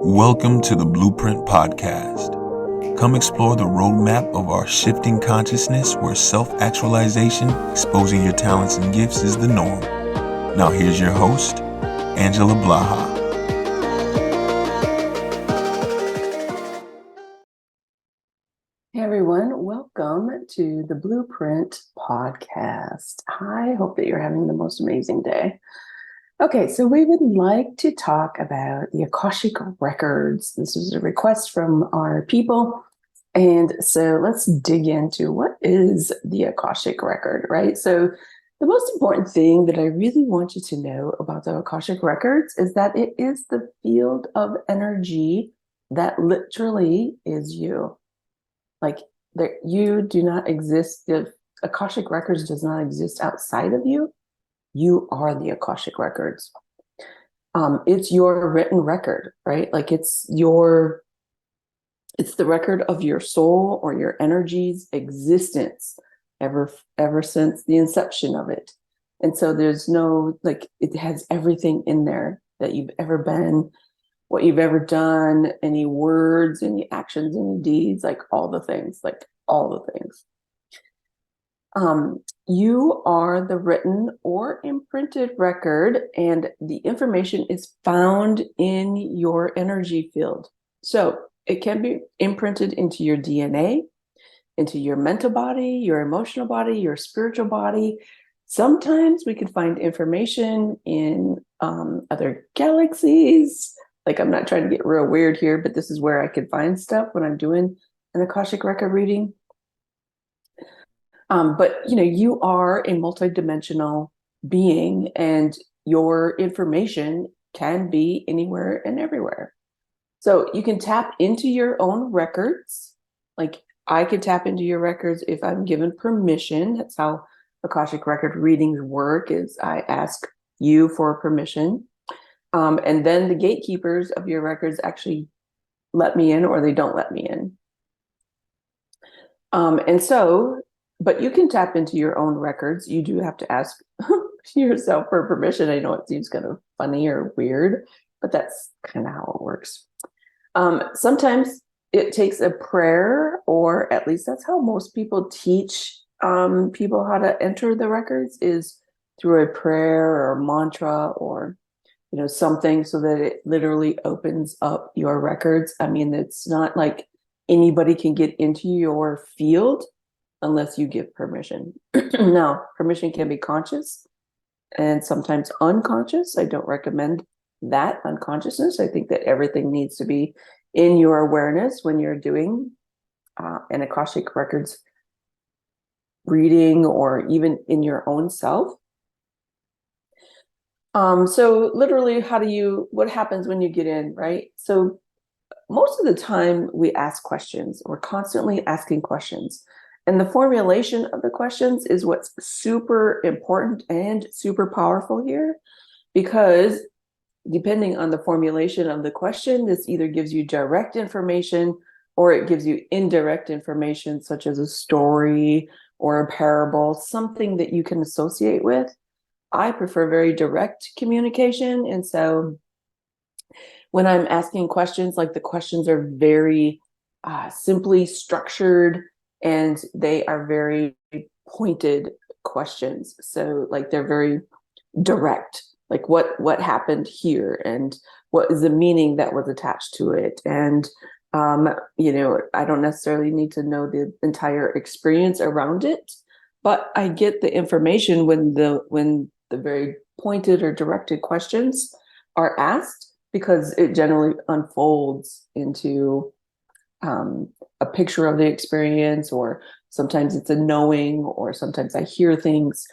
Welcome to the Blueprint Podcast. Come explore the roadmap of our shifting consciousness where self-actualization, exposing your talents and gifts is the norm. Now here's your host, Angela Blaha. Hey everyone, welcome to the Blueprint Podcast. I hope that you're having the most amazing day. Okay, so we would like to talk about the Akashic Records. This was a request from our people. And so let's dig into what is the Akashic Record, right? So the most important thing that I really want you to know about the Akashic Records is that it is the field of energy that literally is you. Like that you do not exist. The Akashic Records does not exist outside of you. You are the Akashic Records. It's your written record, right? Like it's the record of your soul or your energy's existence ever since the inception of it. And so there's no, like, it has everything in there that you've ever been, what you've ever done, any words, any actions, any deeds, like all the things. You are the written or imprinted record, and the information is found in your energy field. So it can be imprinted into your DNA, into your mental body, your emotional body, your spiritual body. Sometimes we can find information in other galaxies. Like, I'm not trying to get real weird here, but this is where I can find stuff when I'm doing an Akashic record reading. But you are a multidimensional being, and your information can be anywhere and everywhere. So you can tap into your own records. Like, I could tap into your records if I'm given permission. That's how Akashic record readings work, is I ask you for permission. And then the gatekeepers of your records actually let me in, or they don't let me in. But you can tap into your own records. You do have to ask yourself for permission. I know it seems kind of funny or weird, but that's kind of how it works. Sometimes it takes a prayer, or at least that's how most people teach people how to enter the records, is through a prayer or a mantra or something, so that it literally opens up your records. I mean, it's not like anybody can get into your field unless you give permission. Now, permission can be conscious and sometimes unconscious. I don't recommend that unconsciousness. I think that everything needs to be in your awareness when you're doing an Akashic Records reading, or even in your own self. So literally, what happens when you get in, right? So most of the time we ask questions. We're constantly asking questions. And the formulation of the questions is what's super important and super powerful here, because depending on the formulation of the question, this either gives you direct information or it gives you indirect information, such as a story or a parable, something that you can associate with. I prefer very direct communication. And so when I'm asking questions, like, the questions are very simply structured, and they are very pointed questions. So like, they're very direct, like what happened here, and what is the meaning that was attached to it. And I don't necessarily need to know the entire experience around it, but I get the information when the very pointed or directed questions are asked, because it generally unfolds into a picture of the experience, or sometimes it's a knowing, or sometimes I hear things,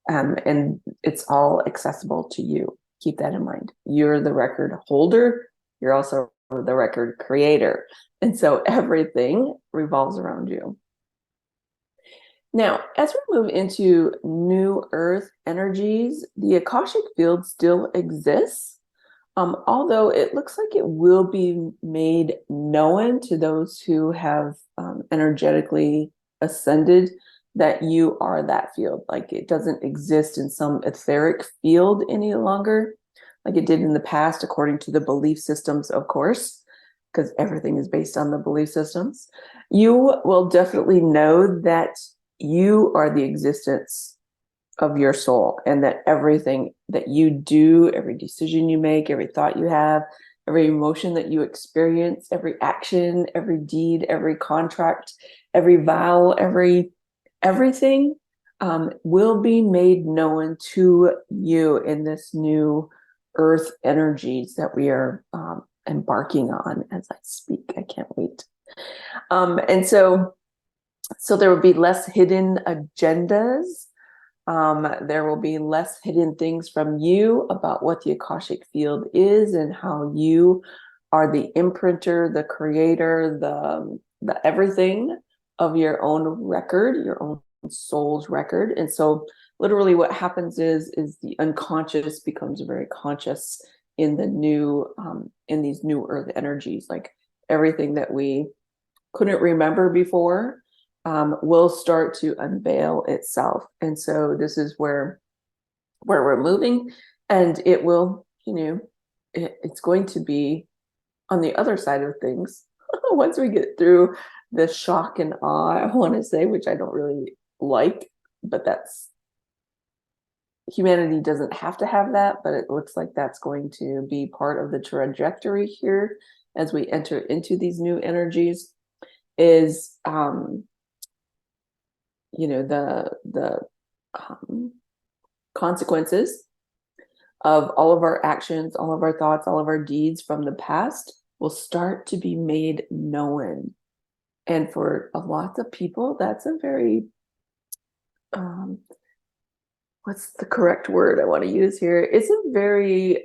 and it's all accessible to you. Keep that in mind. You're the record holder. You're also the record creator. And so everything revolves around you. Now, as we move into new earth energies, the Akashic Field still exists. Although it looks like it will be made known to those who have energetically ascended that you are that field. Like, it doesn't exist in some etheric field any longer. like it did in the past, according to the belief systems, of course, because everything is based on the belief systems, you will definitely know that you are the existence of your soul, and that everything that you do, every decision you make, every thought you have, every emotion that you experience, every action, every deed, every contract, every vow, everything will be made known to you in this new earth energies that we are embarking on as I speak. I can't wait. And so there will be less hidden agendas. There will be less hidden things from you about what the Akashic Field is and how you are the imprinter, the creator, the everything of your own record, your own soul's record. And so literally what happens is the unconscious becomes very conscious in the new, in these new earth energies. Like everything that we couldn't remember before will start to unveil itself. And so this is where we're moving, and it will, it's going to be on the other side of things. Once we get through the shock and awe, I want to say, which I don't really like, but that's, humanity doesn't have to have that, but it looks like that's going to be part of the trajectory here as we enter into these new energies, is the consequences of all of our actions, all of our thoughts, all of our deeds from the past will start to be made known. And for a lot of people, that's a very, what's the correct word I want to use here? It's a very,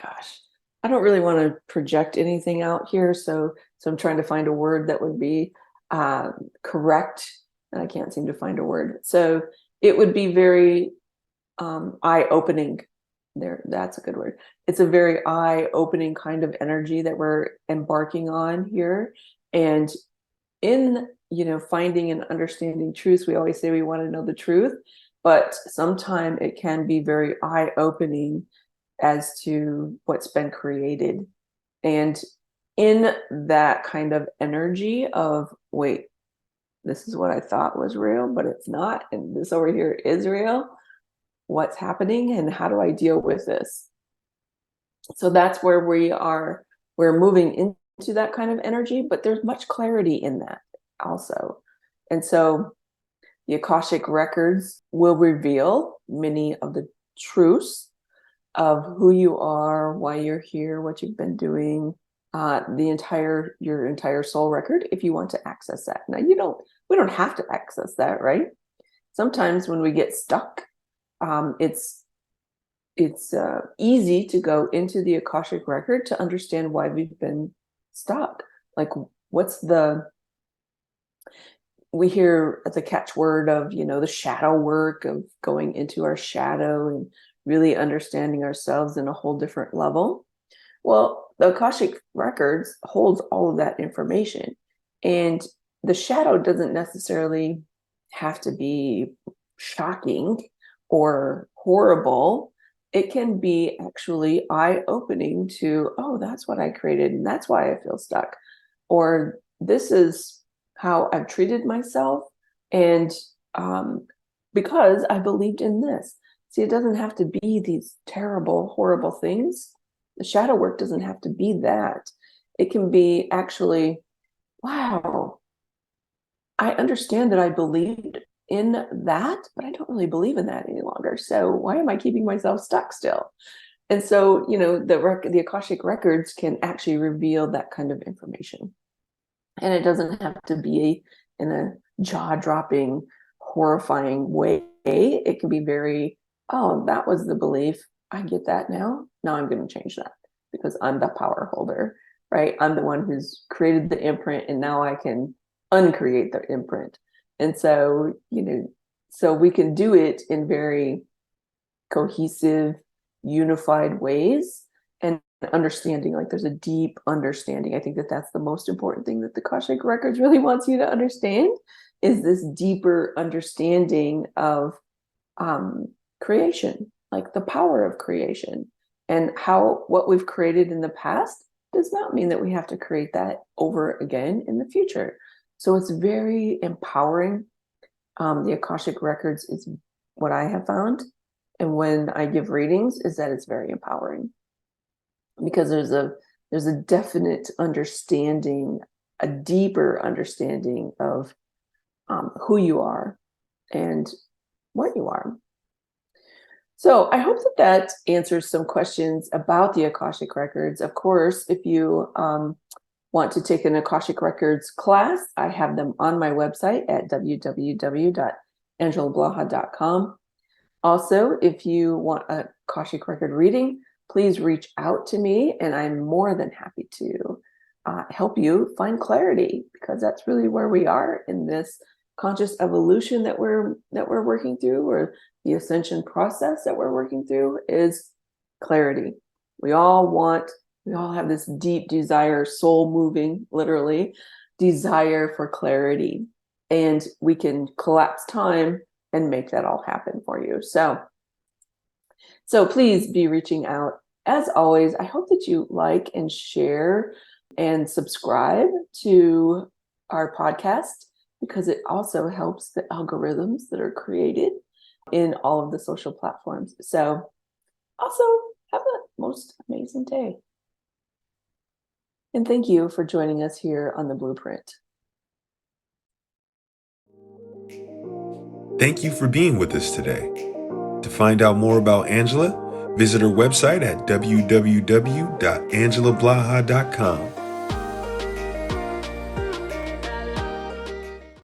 gosh, I don't really want to project anything out here. So I'm trying to find a word that would be correct, and I can't seem to find a word. So it would be very eye-opening. There, that's a good word. It's a very eye-opening kind of energy that we're embarking on here. And in, finding and understanding truth, we always say we want to know the truth, but sometimes it can be very eye-opening as to what's been created. And in that kind of energy of, wait, this is what I thought was real, but it's not, and this over here is real. What's happening, and how do I deal with this? So that's where we're moving into that kind of energy, but there's much clarity in that also. And so the Akashic records will reveal many of the truths of who you are, why you're here, what you've been doing, your entire soul record, if you want to access that. Now we don't have to access that, right? Sometimes when we get stuck, it's easy to go into the Akashic record to understand why we've been stuck. Like, we hear the catchword of, the shadow work, of going into our shadow and really understanding ourselves in a whole different level. Well, the Akashic records holds all of that information, and the shadow doesn't necessarily have to be shocking or horrible. It can be actually eye-opening to, oh, that's what I created, and that's why I feel stuck. Or this is how I've treated myself, and because I believed in this. See, it doesn't have to be these terrible, horrible things. The shadow work doesn't have to be that. It can be actually, wow, I understand that I believed in that, but I don't really believe in that any longer. So why am I keeping myself stuck still? And so, the Akashic records can actually reveal that kind of information. And it doesn't have to be in a jaw-dropping, horrifying way. It can be very, oh, that was the belief. I get that now. Now I'm going to change that because I'm the power holder, right? I'm the one who's created the imprint, and now I can uncreate the imprint. And so, so we can do it in very cohesive, unified ways, and understanding, like there's a deep understanding. I think that that's the most important thing that the Akashic records really wants you to understand, is this deeper understanding of creation, like the power of creation, and how what we've created in the past does not mean that we have to create that over again in the future. So it's very empowering. The Akashic Records is what I have found. And when I give readings, is that it's very empowering, because there's a definite understanding, a deeper understanding of who you are and what you are. So I hope that answers some questions about the Akashic Records. Of course, if you want to take an Akashic Records class, I have them on my website at www.angelablaha.com. Also, if you want a Akashic Record reading, please reach out to me, and I'm more than happy to help you find clarity, because that's really where we are in this conscious evolution that we're working through, or the ascension process that we're working through, is clarity. We all have this deep desire, soul moving, literally, desire for clarity. And we can collapse time and make that all happen for you. So please be reaching out. As always, I hope that you like and share and subscribe to our podcast, because it also helps the algorithms that are created in all of the social platforms. So also have a most amazing day. And thank you for joining us here on The Blueprint. Thank you for being with us today. To find out more about Angela, visit her website at www.angelablaha.com